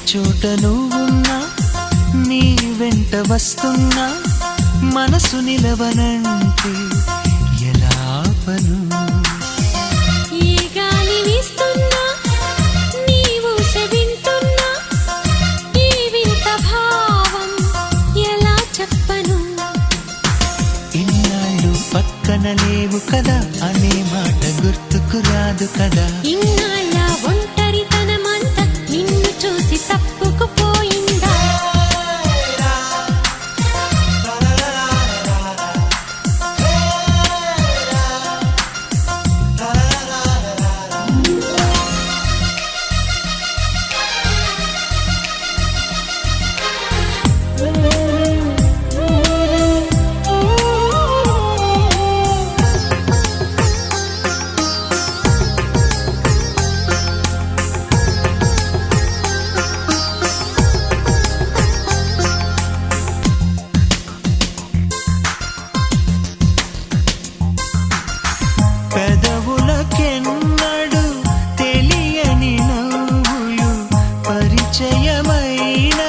చోట నువ్వున్నా, నీ వెంట వస్తున్నా, మనసు నిలవనంటే ఎలా ఆపను? ఏ గాలి వీస్తున్నా, నీ ఊస వింటున్నా, ఈ వింత భావం ఎలా చెప్పను? ఇన్నాళ్ళు పక్కన లేవు కదా అనే మాట గుర్తుకు రాదు కదా. ఇన్నాళ్ళ ఒంటరితనమంతా నిన్ను చూసి తప్పుకుపోయిందా? పెదవులకెన్నడు తెలియని నవ్వులు పరిచయమైన